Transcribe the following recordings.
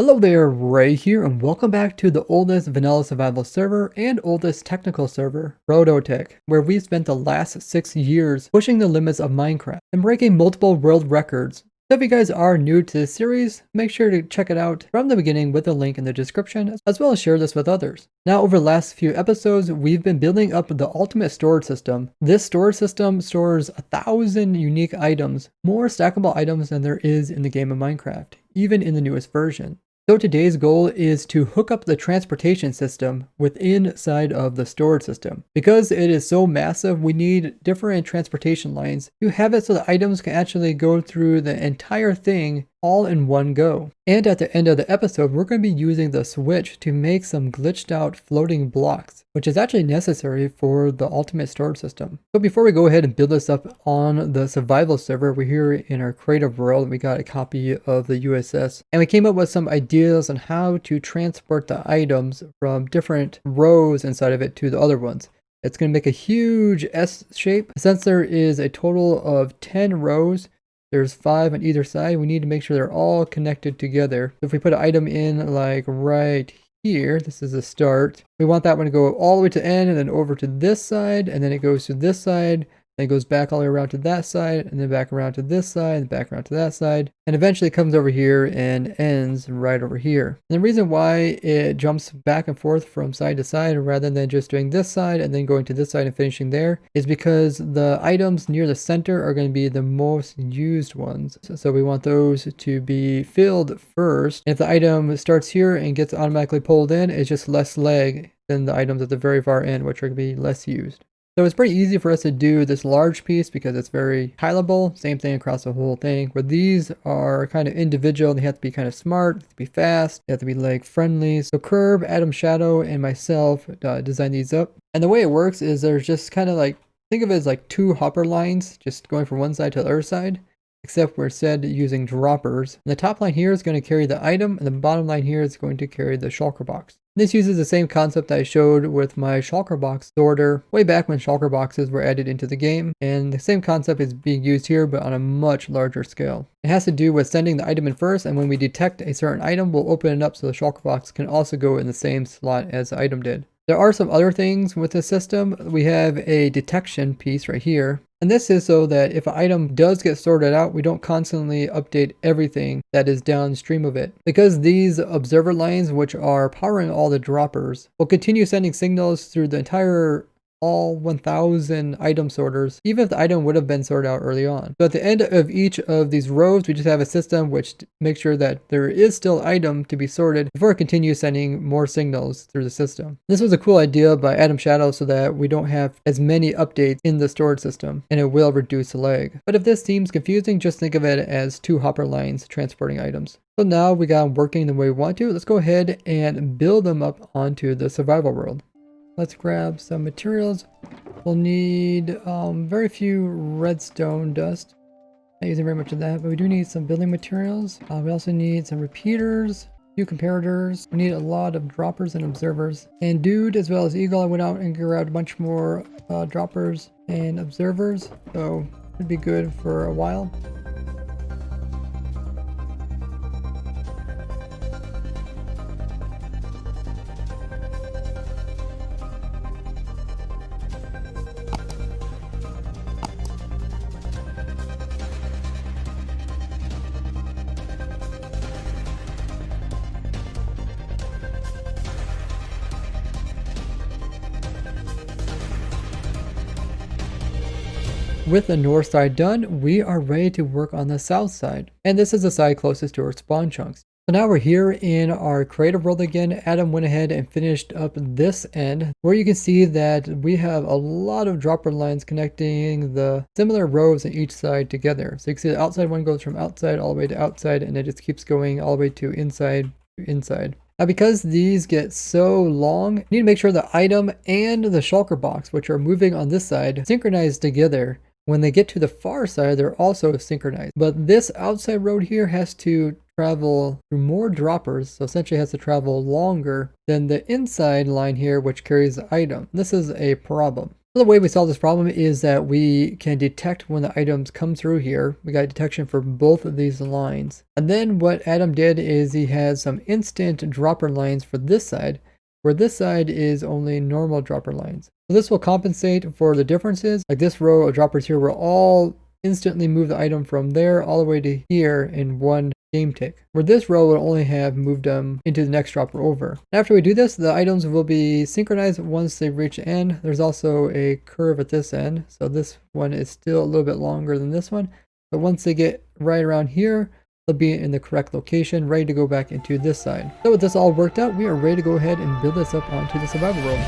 Hello there, Ray here, and welcome back to the oldest vanilla survival server and oldest technical server, ProtoTech, where we've spent the last 6 years pushing the limits of Minecraft and breaking multiple world records. So if you guys are new to this series, make sure to check it out from the beginning with a link in the description, as well as share this with others. Now, over the last few episodes, we've been building up the ultimate storage system. This storage system stores 1,000 unique items, more stackable items than there is in the game of Minecraft, even in the newest version. So today's goal is to hook up the transportation system inside of the storage system. Because it is so massive, we need different transportation lines to have it so the items can actually go through the entire thing all in one go. And at the end of the episode, we're going to be using the switch to make some glitched out floating blocks, which is actually necessary for the ultimate storage system. So before we go ahead and build this up on the survival server, we're here in our creative world. We got a copy of the USS, and we came up with some ideas on how to transport the items from different rows inside of it to the other ones. It's going to make a huge S shape. Since there is a total of 10 rows, there's 5 on either side. We need to make sure they're all connected together. So if we put an item in like right here, this is the start. We want that one to go all the way to end and then over to this side, and then it goes to this side. Then it goes back all the way around to that side, and then back around to this side, and back around to that side, and eventually it comes over here and ends right over here. And the reason why it jumps back and forth from side to side rather than just doing this side and then going to this side and finishing there is because the items near the center are going to be the most used ones. So we want those to be filled first. And if the item starts here and gets automatically pulled in, it's just less leg than the items at the very far end, which are going to be less used. So it's pretty easy for us to do this large piece because it's very tileable. Same thing across the whole thing. But these are kind of individual. They have to be kind of smart, they have to be fast, they have to be like friendly. So Curb, Adam Shadow, and myself designed these up. And the way it works is there's just kind of like, think of it as like 2 hopper lines just going from one side to the other side. Except we're said using droppers. And the top line here is going to carry the item, and the bottom line here is going to carry the shulker box. This uses the same concept I showed with my shulker box sorter way back when shulker boxes were added into the game, and the same concept is being used here but on a much larger scale. It has to do with sending the item in first, and when we detect a certain item, we'll open it up so the shulker box can also go in the same slot as the item did. There are some other things with this system. We have a detection piece right here. And this is so that if an item does get sorted out, we don't constantly update everything that is downstream of it. Because these observer lines, which are powering all the droppers, will continue sending signals through the entire all 1,000 item sorters, even if the item would have been sorted out early on. So at the end of each of these rows, we just have a system which makes sure that there is still item to be sorted before it continues sending more signals through the system. This was a cool idea by Adam Shadow so that we don't have as many updates in the storage system, and it will reduce the lag. But if this seems confusing, just think of it as 2 hopper lines transporting items. So now we got them working the way we want to. Let's go ahead and build them up onto the survival world. Let's grab some materials. We'll need very few redstone dust. Not using very much of that, but we do need some building materials. We also need some repeaters, a few comparators. We need a lot of droppers and observers. And Dude, as well as Eagle, I went out and grabbed a bunch more droppers and observers. So it'd be good for a while. With the north side done, we are ready to work on the south side. And this is the side closest to our spawn chunks. So now we're here in our creative world again. Adam went ahead and finished up this end, where you can see that we have a lot of dropper lines connecting the similar rows on each side together. So you can see the outside one goes from outside all the way to outside, and it just keeps going all the way to inside to inside. Now because these get so long, you need to make sure the item and the shulker box, which are moving on this side, synchronize together. When they get to the far side, they're also synchronized. But this outside road here has to travel through more droppers, so essentially has to travel longer than the inside line here, which carries the item. This is a problem. So the way we solve this problem is that we can detect when the items come through here. We got detection for both of these lines. And then what Adam did is he has some instant dropper lines for this side, where this side is only normal dropper lines. So this will compensate for the differences. Like this row of droppers here will all instantly move the item from there all the way to here in one game tick, where this row will only have moved them into the next dropper over. After we do this, the items will be synchronized once they reach the end. There's also a curve at this end, so this one is still a little bit longer than this one, but once they get right around here, they'll be in the correct location, ready to go back into this side. So with this all worked out, we are ready to go ahead and build this up onto the survival world.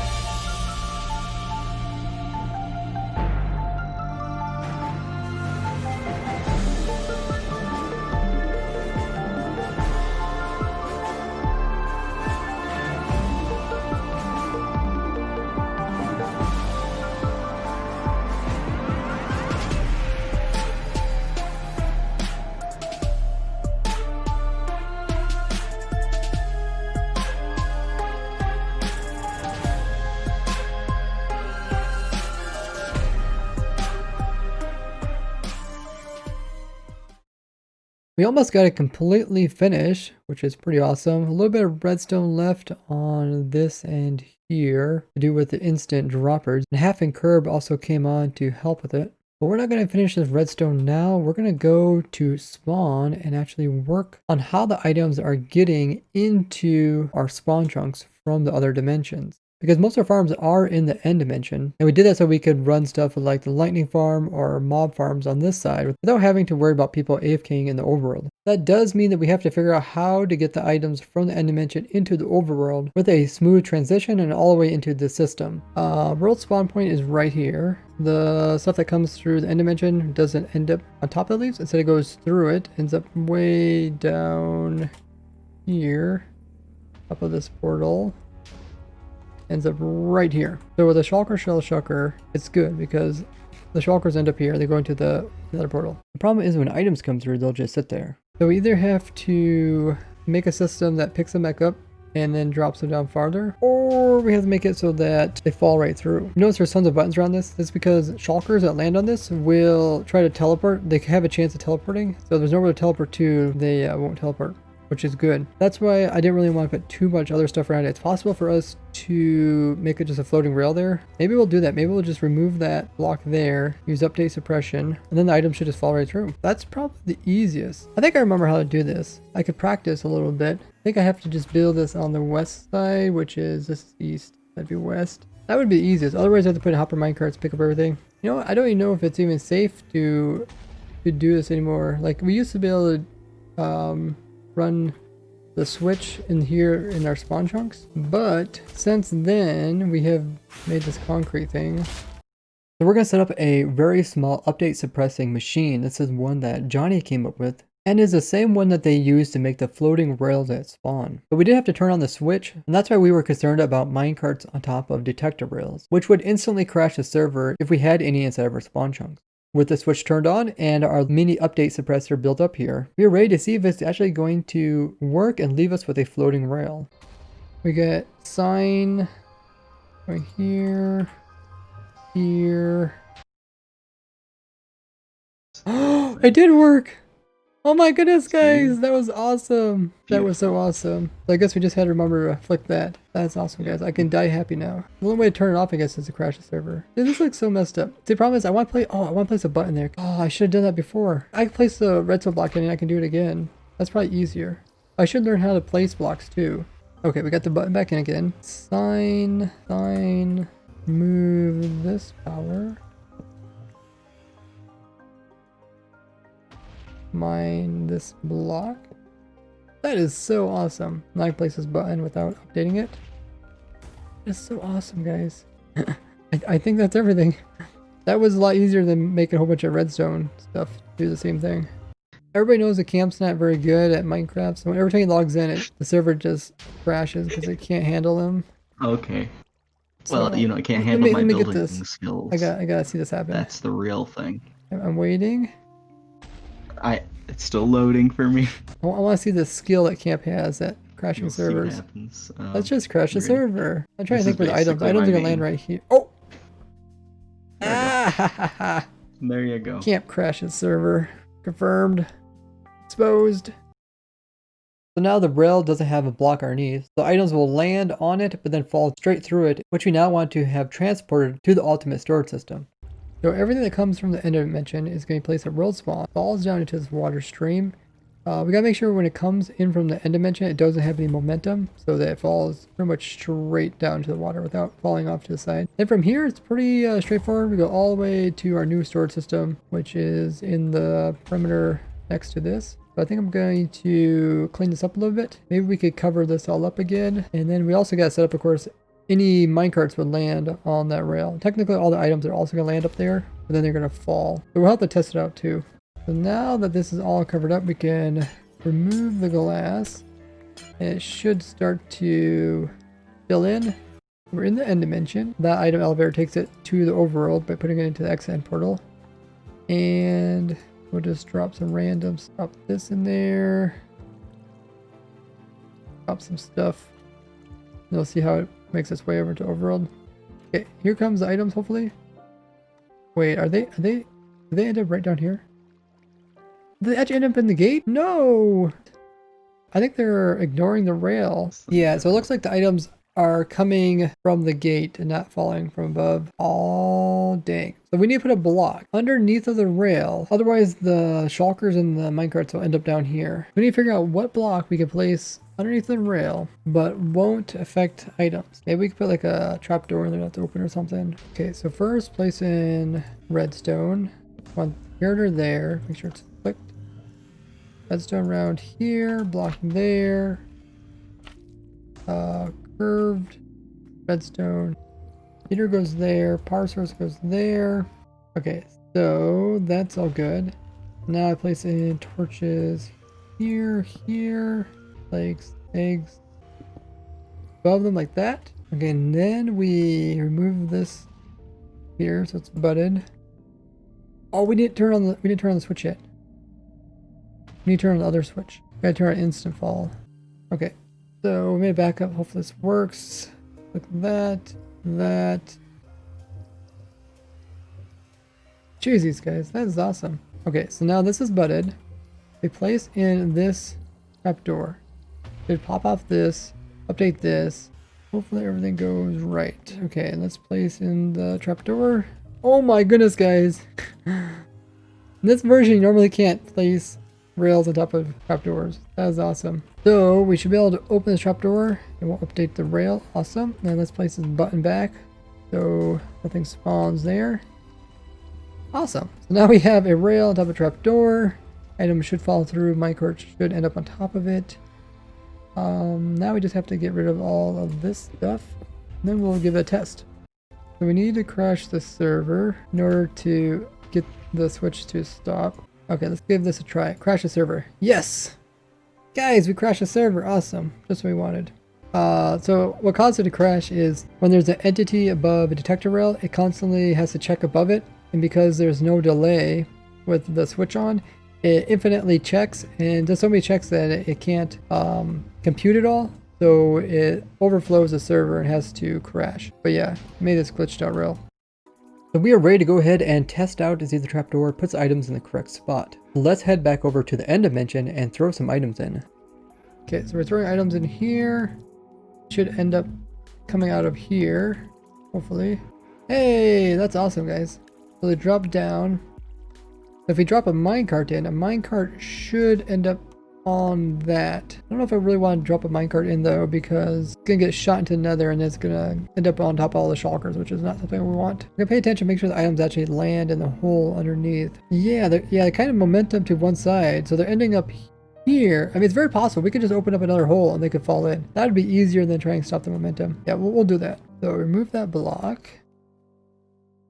We almost got it completely finished, which is pretty awesome. A little bit of redstone left on this end here to do with the instant droppers. And Half and Curb also came on to help with it. But we're not going to finish this redstone now. We're going to go to spawn and actually work on how the items are getting into our spawn chunks from the other dimensions. Because most of our farms are in the end dimension, and we did that so we could run stuff like the lightning farm or mob farms on this side without having to worry about people AFKing in the overworld. That does mean that we have to figure out how to get the items from the end dimension into the overworld with a smooth transition and all the way into the system. World spawn point is right here. The stuff that comes through the end dimension doesn't end up on top of the leaves. Instead it goes through it, ends up way down here, top of this portal. Ends up right here. So with a shulker shell shucker, it's good because the shulkers end up here. They go into the other portal. The problem is when items come through, they'll just sit there. So we either have to make a system that picks them back up and then drops them down farther, or we have to make it so that they fall right through. You notice there's tons of buttons around this. It's because shulkers that land on this will try to teleport. They have a chance of teleporting. So there's nowhere to teleport to, they won't teleport, which is good. That's why I didn't really want to put too much other stuff around it. It's possible for us to make it just a floating rail there. Maybe we'll do that. Maybe we'll just remove that block there, use update suppression, and then the item should just fall right through. That's probably the easiest. I think I remember how to do this. I could practice a little bit. I think I have to just build this on the west side, which is this is east. That'd be west. That would be the easiest. Otherwise I have to put in hopper minecarts to pick up everything. You know what? I don't even know if it's even safe to do this anymore. Like we used to be able to run the switch in here in our spawn chunks, but since then we have made this concrete thing. So we're going to set up a very small update suppressing machine. This is one that Johnny came up with and is the same one that they use to make the floating rails at spawn. But we did have to turn on the switch, and that's why we were concerned about minecarts on top of detector rails, which would instantly crash the server if we had any inside of our spawn chunks. With the switch turned on and our mini update suppressor built up here, we are ready to see if it's actually going to work and leave us with a floating rail. We get sign right here, here. Oh, it did work! Oh my goodness, guys, that was awesome. That was so awesome. So I guess we just had to remember to flick that. That's awesome, guys. I can die happy now. The only way to turn it off, I guess, is to crash the server. Dude, this looks so messed up. The problem is I want to place a button there. Oh, I should have done that before. I can place the redstone block in and I can do it again. That's probably easier. I should learn how to place blocks too. Okay, we got the button back in again. Sign, move this power. Mine this block. That is so awesome. Now I can place this button without updating it. It's so awesome, guys. I think that's everything. That was a lot easier than making a whole bunch of redstone stuff do the same thing. Everybody knows the camp's not very good at Minecraft, so every time he logs in, the server just crashes because it can't handle them. Okay. So, well, you know, I can't handle my building skills. I gotta see this happen. That's the real thing. I'm waiting. It's still loading for me. I want to see the skill that camp has at crashing servers. See what happens. Let's just crash the server. I'm trying to think where the items. Items are gonna land right here. Oh! There you go. Can't crash his server. Confirmed. Exposed. So now the rail doesn't have a block underneath, so items will land on it but then fall straight through it, which we now want to have transported to the ultimate storage system. So everything that comes from the end dimension is going to be placed at world spawn, falls down into this water stream. We gotta make sure when it comes in from the end dimension, it doesn't have any momentum, so that it falls pretty much straight down to the water without falling off to the side. And from here, it's pretty straightforward. We go all the way to our new storage system, which is in the perimeter next to this. So I think I'm going to clean this up a little bit. Maybe we could cover this all up again. And then we also got to set up, of course, any minecarts would land on that rail. Technically, all the items are also going to land up there, but then they're going to fall. So we'll have to test it out too. So now that this is all covered up, we can remove the glass. And it should start to fill in. We're in the end dimension. That item elevator takes it to the overworld by putting it into the exit portal. And we'll just drop some randoms. Drop this in there. Drop some stuff. And you'll see how it makes its way over to overworld. Okay, here comes the items, hopefully. Wait, do they end up right down here? Did they actually end up in the gate? No! I think they're ignoring the rail. Yeah, so it looks like the items are coming from the gate and not falling from above. Oh, dang. So we need to put a block underneath of the rail. Otherwise, the shulkers and the minecarts will end up down here. We need to figure out what block we can place underneath the rail, but won't affect items. Maybe we could put like a trapdoor in there that's open or something. Okay, so first place in redstone. One here or there. Make sure it's clicked. Redstone around here, blocking there. Curved redstone. Heater goes there. Power source goes there. Okay, so that's all good. Now I place in torches here, legs, eggs above them like that. Okay, and then we remove this here so it's butted. Oh, we didn't turn on the switch yet. We need to turn on the other switch. We gotta turn on instant fall. Okay. So we made a backup. Hopefully this works. Look at that. Jeez, guys, that is awesome. Okay, so now this is butted. We place in this trapdoor. We pop off this, update this. Hopefully everything goes right. Okay, let's place in the trapdoor. Oh my goodness, guys. In this version, you normally can't place rails on top of trapdoors. That is awesome. So we should be able to open this trapdoor and we'll update the rail. Awesome. Then let's place this button back so nothing spawns there. Awesome. So now we have a rail on top of a trapdoor. Item should fall through. Minecart should end up on top of it. Now we just have to get rid of all of this stuff. And then we'll give it a test. So we need to crash the server in order to get the switch to stop. Okay, let's give this a try. Crash the server. Yes! Guys, we crashed the server. Awesome. Just what we wanted. So what causes it to crash is when there's an entity above a detector rail, it constantly has to check above it. And because there's no delay with the switch on, it infinitely checks and does so many checks that it can't compute it all. So it overflows the server and has to crash. But yeah, made this glitched out rail. So we are ready to go ahead and test out to see if the trapdoor puts items in the correct spot. Let's head back over to the end dimension and throw some items in. Okay, so we're throwing items in here. Should end up coming out of here, hopefully. Hey, that's awesome, guys. So they drop down. If we drop a minecart in, a minecart should end up on that. I don't know if I really want to drop a minecart in though, because it's gonna get shot into the nether and it's gonna end up on top of all the shulkers, which is not something we want. We're gonna pay attention, make sure the items actually land in the hole underneath. Yeah, they're kind of momentum to one side, so they're ending up here. I mean, it's very possible we could just open up another hole and they could fall in. That would be easier than trying to stop the momentum. Yeah, we'll do that. So remove that block.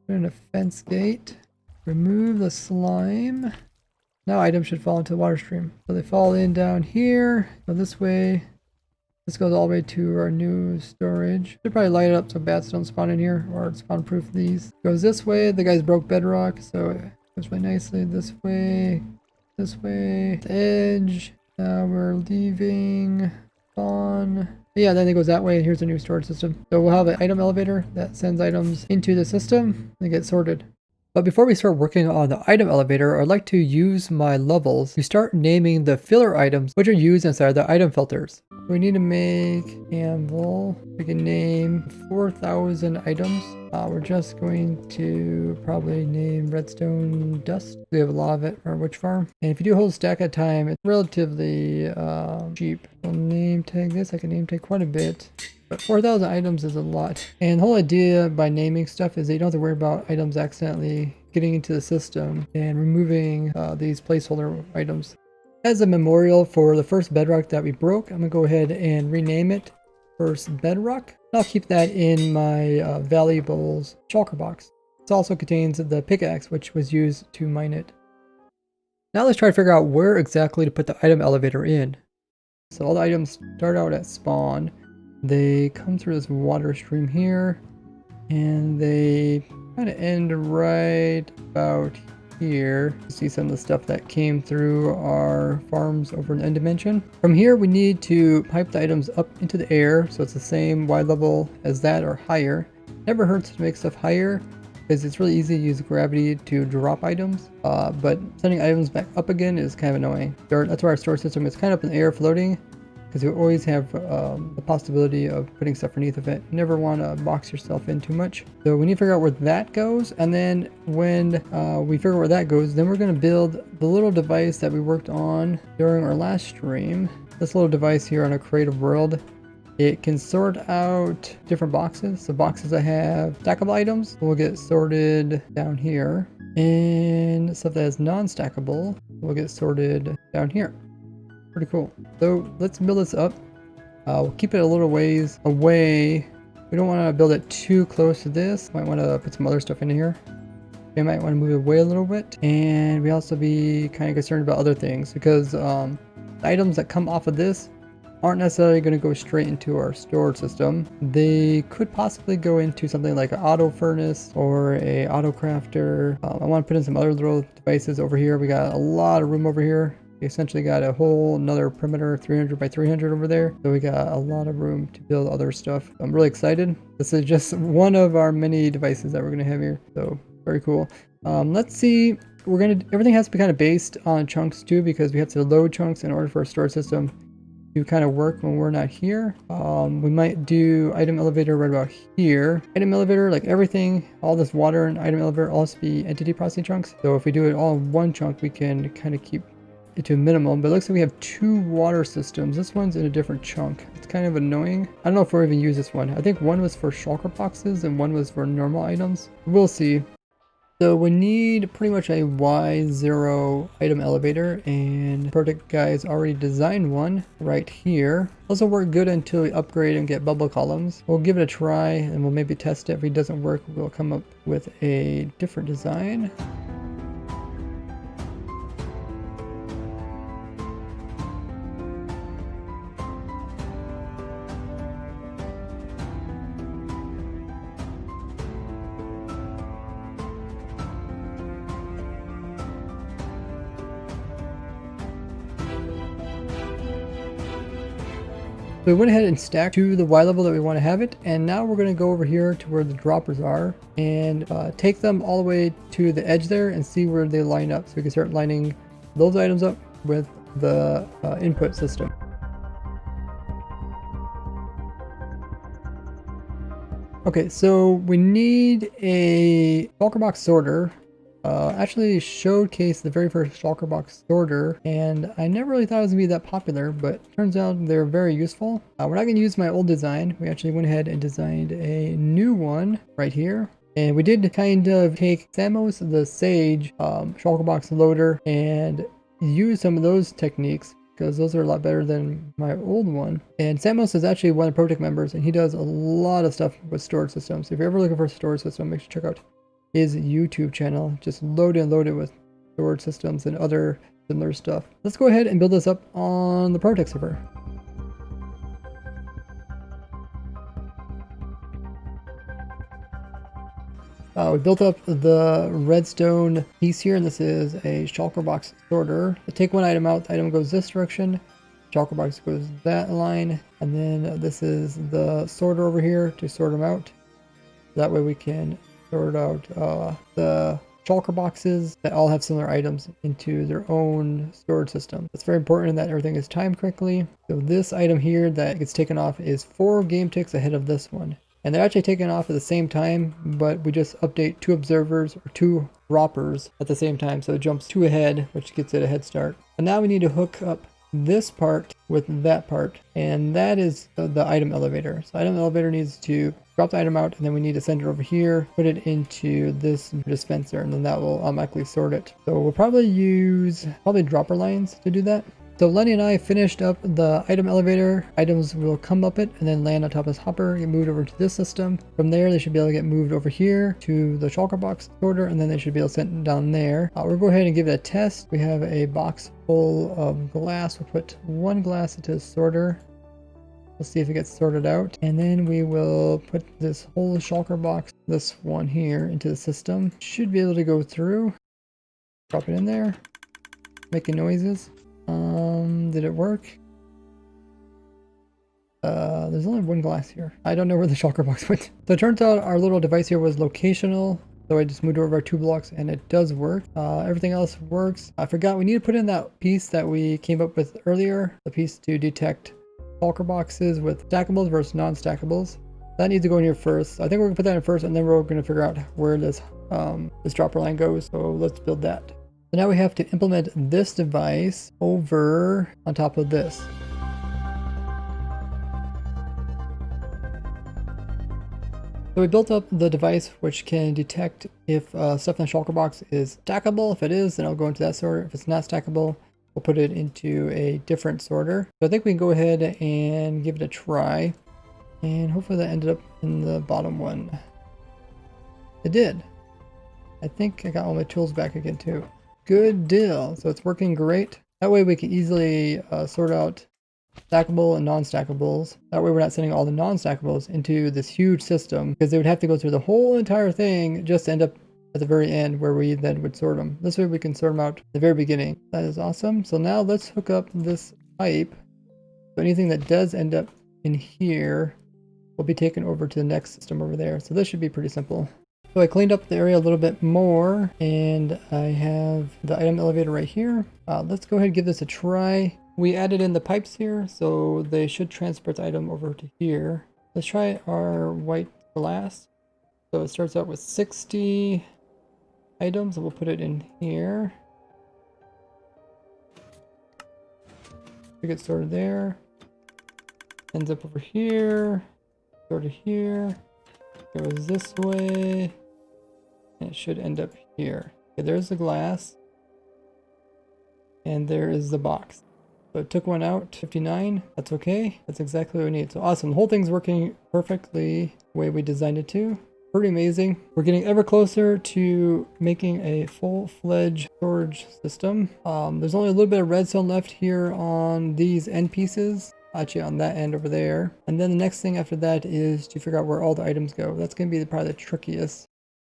Put in a fence gate. Remove the slime. Now items should fall into the water stream. So they fall in down here, go this way. This goes all the way to our new storage. Should probably light it up so bats don't spawn in here, or spawn proof these. Goes this way. The guys broke bedrock, so it goes really nicely this way, the edge. Now we're leaving spawn. Yeah, then it goes that way, and here's the new storage system. So we'll have an item elevator that sends items into the system. They get sorted. But before we start working on the item elevator, I'd like to use my levels to start naming the filler items which are used inside the item filters. We need to make Anvil. We can name 4,000 items. We're just going to probably name redstone dust. We have a lot of it for our witch farm. And if you do a whole stack at a time, it's relatively cheap. We'll name tag this. I can name tag quite a bit. But 4,000 items is a lot. And the whole idea by naming stuff is that you don't have to worry about items accidentally getting into the system and removing these placeholder items. As a memorial for the first bedrock that we broke, I'm going to go ahead and rename it First Bedrock. I'll keep that in my valuables shulker box. This also contains the pickaxe, which was used to mine it. Now let's try to figure out where exactly to put the item elevator in. So all the items start out at spawn. They come through this water stream here, and they kind of end right about here. You see some of the stuff that came through our farms over in the end dimension. From here, we need to pipe the items up into the air, so it's the same wide level as that or higher. Never hurts to make stuff higher, because it's really easy to use gravity to drop items, but sending items back up again is kind of annoying. That's why our storage system is kind of up in the air floating, because you always have the possibility of putting stuff underneath of it. You never want to box yourself in too much. So we need to figure out where that goes, and then when we figure out where that goes, then we're going to build the little device that we worked on during our last stream. This little device here on a creative world. It can sort out different boxes. The boxes that have stackable items will get sorted down here, and stuff that is non-stackable will get sorted down here. Pretty cool. So let's build this up. We'll keep it a little ways away. We don't want to build it too close to this. Might want to put some other stuff in here. We might want to move it away a little bit. And we also be kind of concerned about other things, because the items that come off of this aren't necessarily going to go straight into our storage system. They could possibly go into something like an auto furnace or a auto crafter. I want to put in some other little devices over here. We got a lot of room over here. We essentially got a whole another perimeter 300 by 300 over there. So we got a lot of room to build other stuff. I'm really excited. This is just one of our many devices that we're going to have here. So very cool. Let's see. Everything has to be kind of based on chunks too, because we have to load chunks in order for our storage system to kind of work when we're not here. We might do item elevator right about here. Item elevator, like everything, all this water and item elevator all has to be entity processing chunks. So if we do it all in one chunk, we can kind of keep it to a minimum. But it looks like we have two water systems. This one's in a different chunk. It's kind of annoying. I don't know if we'll even use this one. I think one was for shulker boxes and one was for normal items. We'll see. So we need pretty much a Y0 item elevator, and ProtoTech guys already designed one right here. This will work good until we upgrade and get bubble columns. We'll give it a try and we'll maybe test it. If it doesn't work, we'll come up with a different design. So we went ahead and stacked to the Y level that we want to have it, and now we're going to go over here to where the droppers are and take them all the way to the edge there and see where they line up, so we can start lining those items up with the input system. Okay, so we need a shulker box sorter. Actually showcased the very first shulker box sorter, and I never really thought it was going to be that popular, but turns out they're very useful. We're not going to use my old design. We actually went ahead and designed a new one right here. And we did kind of take Samos the Sage shulker box loader and use some of those techniques, because those are a lot better than my old one. And Samos is actually one of the ProtoTech members, and he does a lot of stuff with storage systems. If you're ever looking for a storage system, make sure to check out his YouTube channel. Just load it with storage systems and other similar stuff. Let's go ahead and build this up on the ProtoTech server. We built up the redstone piece here, and this is a shulker box sorter. I take one item out, the item goes this direction, shulker box goes that line, and then this is the sorter over here to sort them out. That way we can sort out the shulker boxes that all have similar items into their own storage system. It's very important that everything is timed correctly. So this item here that gets taken off is 4 game ticks ahead of this one. And they're actually taken off at the same time, but we just update 2 observers or 2 droppers at the same time. So it jumps 2 ahead, which gets it a head start. And now we need to hook up this part with that part, and that is the item elevator. So item elevator needs to drop the item out, and then we need to send it over here, put it into this dispenser, and then that will automatically sort it. So we'll probably use dropper lines to do that. So Lenny and I finished up the item elevator. Items will come up it and then land on top of this hopper, get moved over to this system. From there, they should be able to get moved over here to the shulker box sorter, and then they should be able to send down there. We'll go ahead and give it a test. We have a box full of glass. We'll put 1 glass into the sorter. We'll see if it gets sorted out. And then we will put this whole shulker box, this one here, into the system. Should be able to go through. Drop it in there. Making noises. Did it work? There's only 1 glass here. I don't know where the shulker box went. So it turns out our little device here was locational. So I just moved over our 2 blocks and it does work. Everything else works. I forgot we need to put in that piece that we came up with earlier. The piece to detect shulker boxes with stackables versus non-stackables. That needs to go in here first. I think we're gonna put that in first, and then we're gonna figure out where this dropper line goes. So let's build that. So now we have to implement this device over on top of this. So we built up the device which can detect if stuff in the shulker box is stackable. If it is, then I'll go into that sorter. If it's not stackable, we'll put it into a different sorter. So I think we can go ahead and give it a try. And hopefully that ended up in the bottom one. It did. I think I got all my tools back again too. Good deal. So it's working great. That way we can easily sort out stackable and non-stackables. That way we're not sending all the non-stackables into this huge system, because they would have to go through the whole entire thing just to end up at the very end where we then would sort them. This way we can sort them out at the very beginning. That is awesome. So now let's hook up this pipe. So anything that does end up in here will be taken over to the next system over there. So this should be pretty simple. So I cleaned up the area a little bit more, and I have the item elevator right here. Let's go ahead and give this a try. We added in the pipes here, so they should transport the item over to here. Let's try our white glass. So it starts out with 60 items, and we'll put it in here. We get started there. Ends up over here. Sorted here. Goes this way. And it should end up here. Okay, there's the glass. And there is the box. So it took one out, 59. That's okay. That's exactly what we need. So awesome. The whole thing's working perfectly the way we designed it to. Pretty amazing. We're getting ever closer to making a full-fledged storage system. There's only a little bit of redstone left here on these end pieces. Actually on that end over there. And then the next thing after that is to figure out where all the items go. That's going to be probably the trickiest.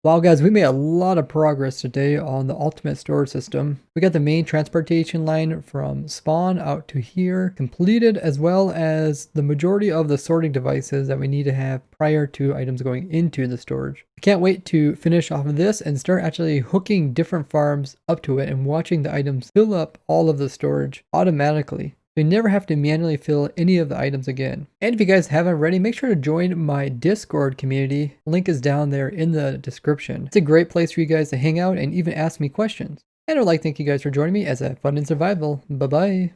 Wow guys, we made a lot of progress today on the ultimate storage system. We got the main transportation line from spawn out to here completed, as well as the majority of the sorting devices that we need to have prior to items going into the storage. I can't wait to finish off of this and start actually hooking different farms up to it and watching the items fill up all of the storage automatically. You never have to manually fill any of the items again. And if you guys haven't already, make sure to join my Discord community. Link is down there in the description. It's a great place for you guys to hang out and even ask me questions. And I'd like to thank you guys for joining me as I have fun in survival. Bye bye.